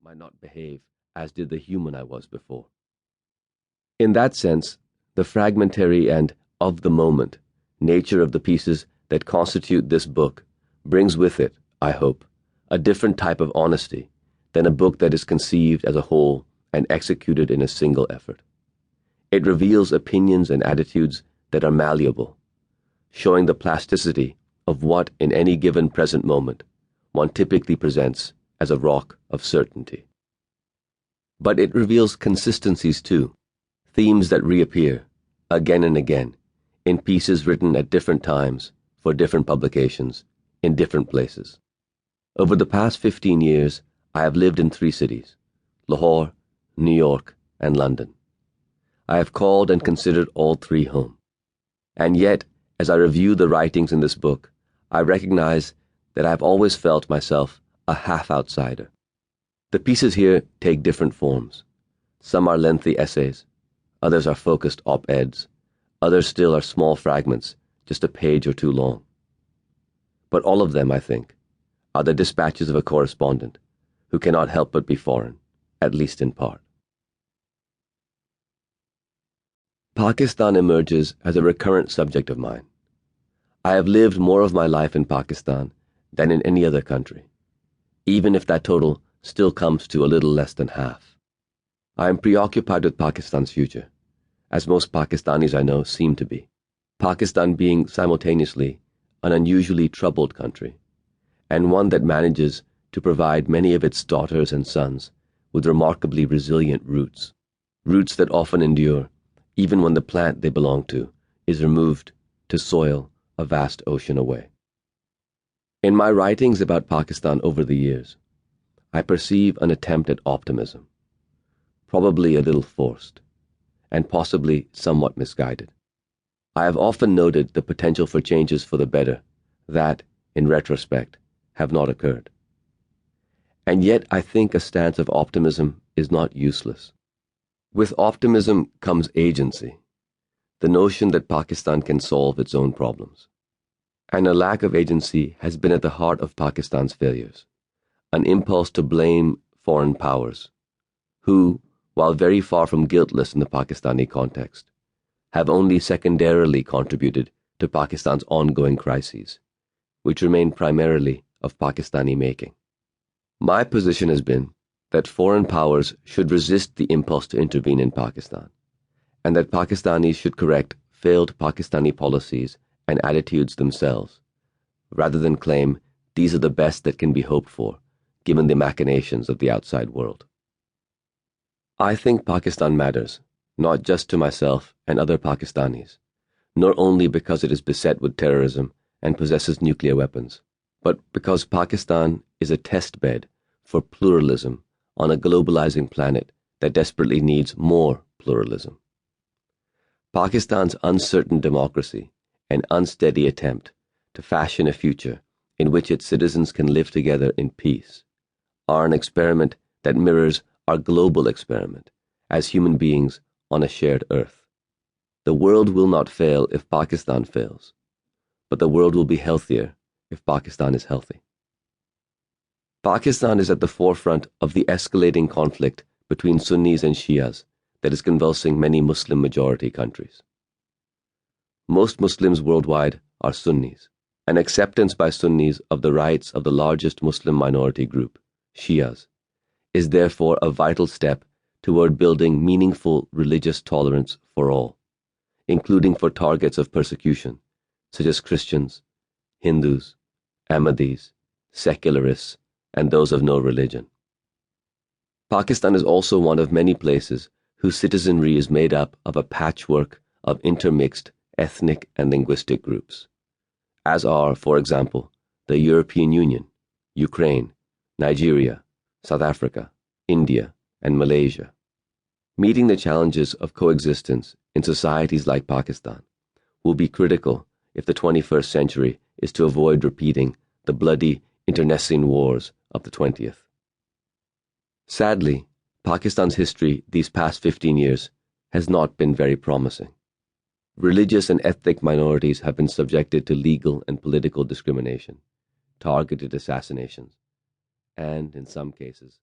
might not behave as did the human I was before. In that sense, the fragmentary and of the moment nature of the pieces that constitute this book brings with it, I hope, a different type of honesty than a book that is conceived as a whole and executed in a single effort. It reveals opinions and attitudes that are malleable, showing the plasticity of what in any given present moment one typically presents as a rock of certainty. But it reveals consistencies too, themes that reappear again and again in pieces written at different times for different publications in different places. Over the past 15 years, I have lived in 3 cities, Lahore, New York, and London. I have called and considered all 3 home. And yet, as I review the writings in this book, I recognize that I have always felt myself a half-outsider. The pieces here take different forms. Some are lengthy essays, others are focused op-eds, others still are small fragments, just a page or 2 long. But all of them, I think, are the dispatches of a correspondent who cannot help but be foreign, at least in part. Pakistan emerges as a recurrent subject of mine. I have lived more of my life in Pakistan than in any other country, even if that total still comes to a little less than half. I am preoccupied with Pakistan's future, as most Pakistanis I know seem to be, Pakistan being simultaneously an unusually troubled country, and one that manages to provide many of its daughters and sons with remarkably resilient roots that often endure even when the plant they belong to is removed to soil a vast ocean away. In my writings about Pakistan over the years, I perceive an attempt at optimism, probably a little forced, and possibly somewhat misguided. I have often noted the potential for changes for the better that, in retrospect, have not occurred. And yet I think a stance of optimism is not useless. With optimism comes agency, the notion that Pakistan can solve its own problems. And a lack of agency has been at the heart of Pakistan's failures, an impulse to blame foreign powers, who, while very far from guiltless in the Pakistani context, have only secondarily contributed to Pakistan's ongoing crises, which remain primarily of Pakistani making. My position has been that foreign powers should resist the impulse to intervene in Pakistan, and that Pakistanis should correct failed Pakistani policies and attitudes themselves, rather than claim these are the best that can be hoped for, given the machinations of the outside world. I think Pakistan matters, not just to myself and other Pakistanis, nor only because it is beset with terrorism and possesses nuclear weapons, but because Pakistan is a test bed for pluralism on a globalizing planet that desperately needs more pluralism. Pakistan's uncertain democracy and unsteady attempt to fashion a future in which its citizens can live together in peace are an experiment that mirrors our global experiment as human beings on a shared earth. The world will not fail if Pakistan fails, but the world will be healthier if Pakistan is healthy. Pakistan is at the forefront of the escalating conflict between Sunnis and Shias that is convulsing many Muslim-majority countries. Most Muslims worldwide are Sunnis, and acceptance by Sunnis of the rights of the largest Muslim minority group, Shias, is therefore a vital step toward building meaningful religious tolerance for all, including for targets of persecution, such as Christians, Hindus, Ahmadis, secularists, and those of no religion. Pakistan is also one of many places whose citizenry is made up of a patchwork of intermixed ethnic and linguistic groups, as are, for example, the European Union, Ukraine, Nigeria, South Africa, India, and Malaysia. Meeting the challenges of coexistence in societies like Pakistan will be critical if the 21st century is to avoid repeating the bloody internecine wars of the 20th. Sadly, Pakistan's history these past 15 years has not been very promising. Religious and ethnic minorities have been subjected to legal and political discrimination, targeted assassinations, and, in some cases,